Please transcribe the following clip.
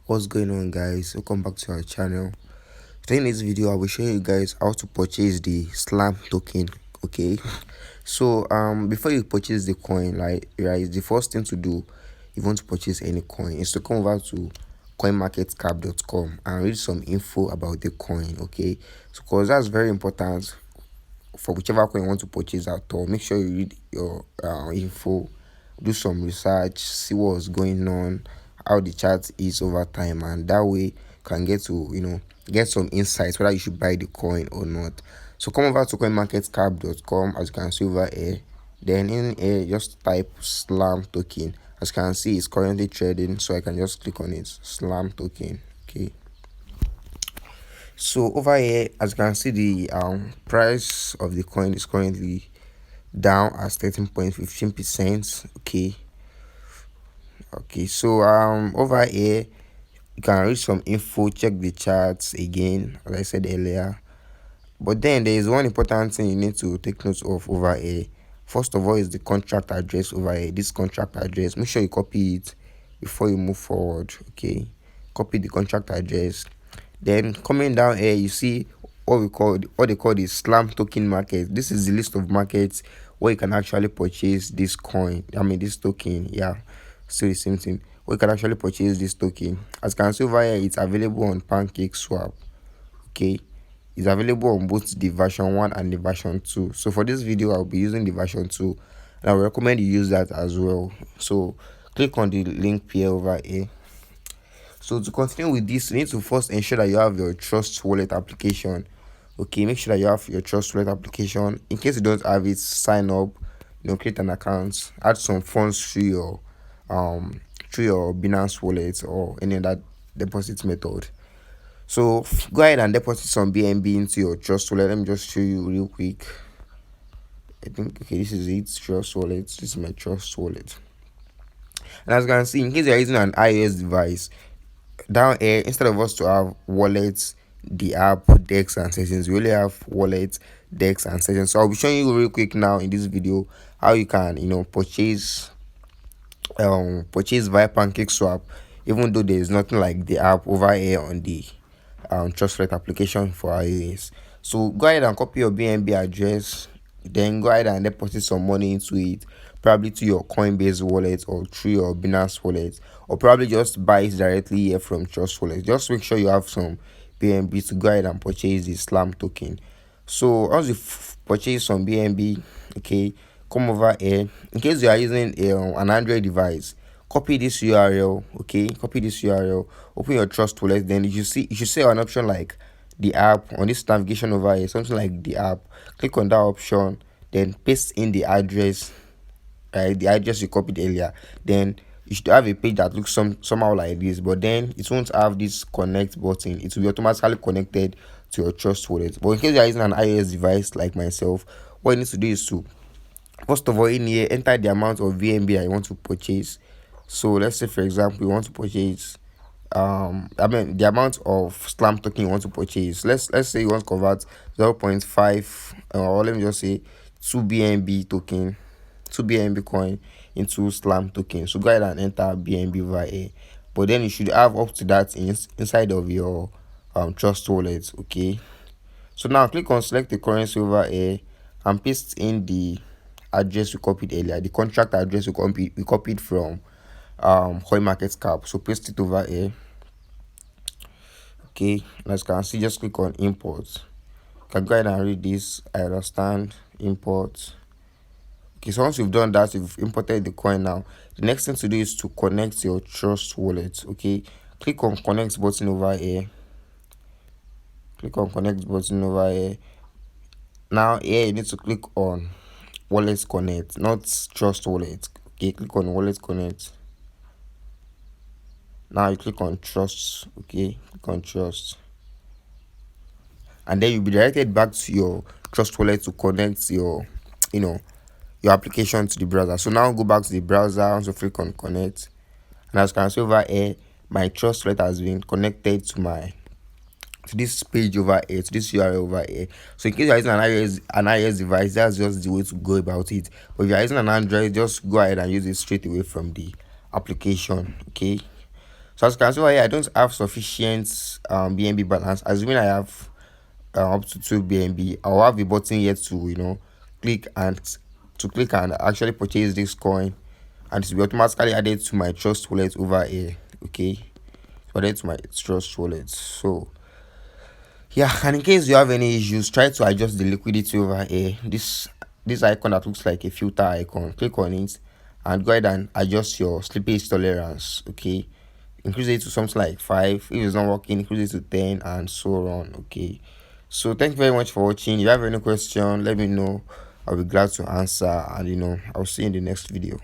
What's going on, guys? Welcome back to our channel. Today in this video I will show you guys how to purchase the slam token. Okay, so before you purchase the coin, right, the first thing to do if you want to purchase any coin is to come over to coinmarketcap.com and read some info about the coin. Okay, so because that's very important for whichever coin you want to purchase at all. Make sure you read your info, do some research, see what's going on, how the chart is over time, and that way you can get to get some insights whether you should buy the coin or not. So come over to coinmarketcap.com, as you can see over here. Then in here just type slam token. As you can see, it's currently trading, so I can just click on it, slam token. Okay, so over here, as you can see, the price of the coin is currently down at 13.15%. Okay, so over here you can read some info, check the charts again, as I said earlier. But then there is one important thing you need to take note of over here. First of all is the contract address over here. This contract address, make sure you copy it before you move forward. Okay, copy the contract address. Then coming down here, you see what they call the slam token market. This is the list of markets where you can actually purchase this coin. This token. Yeah, still the same thing. Where you can actually purchase this token. As you can see over here, it's available on PancakeSwap. Okay, it's available on both the version 1 and the version 2. So for this video, I'll be using the version 2, and I recommend you use that as well. So click on the link here over here. So to continue with this, you need to first ensure that you have your Trust Wallet application. Okay, make sure that you have your Trust Wallet application. In case you don't have it, sign up, create an account, add some funds through your Binance wallet or any other deposit method. So go ahead and deposit some BNB into your Trust Wallet. Let me just show you real quick. I think, okay, this is it, Trust Wallet. This is my Trust Wallet. And as you can see, in case you're using an iOS device, down here, instead of us to have wallets, the app, decks, and settings, we only have wallet, decks, and settings. So I'll be showing you real quick now in this video how you can purchase via PancakeSwap, even though there is nothing like the app over here on the Trust Wallet application for iOS. So go ahead and copy your BNB address, then go ahead and deposit some money into it, probably to your Coinbase wallet or through your Binance wallet, or probably just buy it directly here from Trust Wallet. Just make sure you have some BNB to go ahead and purchase the slam token. So once you purchase some BNB, okay, come over here. In case you are using an Android device, copy this URL. Okay, copy this URL, open your Trust Wallet. Then you should see an option like the app on this navigation over here, something like the app. Click on that option, then paste in the address, right, the address you copied earlier. Then you should have a page that looks somehow like this, but then it won't have this connect button. It will be automatically connected to your Trust Wallet. But in case you are using an iOS device like myself, what you need to do is to, first of all, in here, enter the amount of VNB I want to purchase. So let's say, for example, you want to purchase the amount of slam token you want to purchase. Let's say you want to convert 0.5 or let me just say 2 BNB token, 2 BNB coin into slam token. So go ahead and enter BNB over here. But then you should have up to that inside of your Trust Wallet. Okay, so now click on select the currency over here and paste in the address we copied earlier, the contract address we copied from CoinMarketCap. So paste it over here. Okay, as you can see, just click on import. You can go ahead and read this. I understand, import. Okay, so once you've done that, you've imported the coin. Now the next thing to do is to connect your Trust Wallet. Okay, click on connect button over here. Click on connect button over here. Now here you need to click on Wallet Connect, not Trust Wallet. Okay, click on Wallet Connect. Now you click on Trust. Okay, click on Trust, and then you'll be directed back to your Trust Wallet to connect your your application to the browser. So now go back to the browser, also click on connect, and as you can see over here, my Trust Wallet has been connected to this page over here, to this URL over here. So in case you're using an iOS device, that's just the way to go about it. But if you're using an Android, just go ahead and use it straight away from the application. Okay, So as you can see over here, I don't have sufficient BNB balance. Assuming I have up to 2 BNB, I'll have a button here to click and actually purchase this coin, and it will be automatically added to my trust wallet over here. Okay, added to my trust wallet. So yeah, and in case you have any issues, try to adjust the liquidity over here. This icon that looks like a filter icon, click on it and go ahead and adjust your slippage tolerance. Okay, increase it to something like 5. If it's not working, increase it to 10, and so on. Okay, so thank you very much for watching. If you have any question, let me know. I'll be glad to answer, and I'll see you in the next video.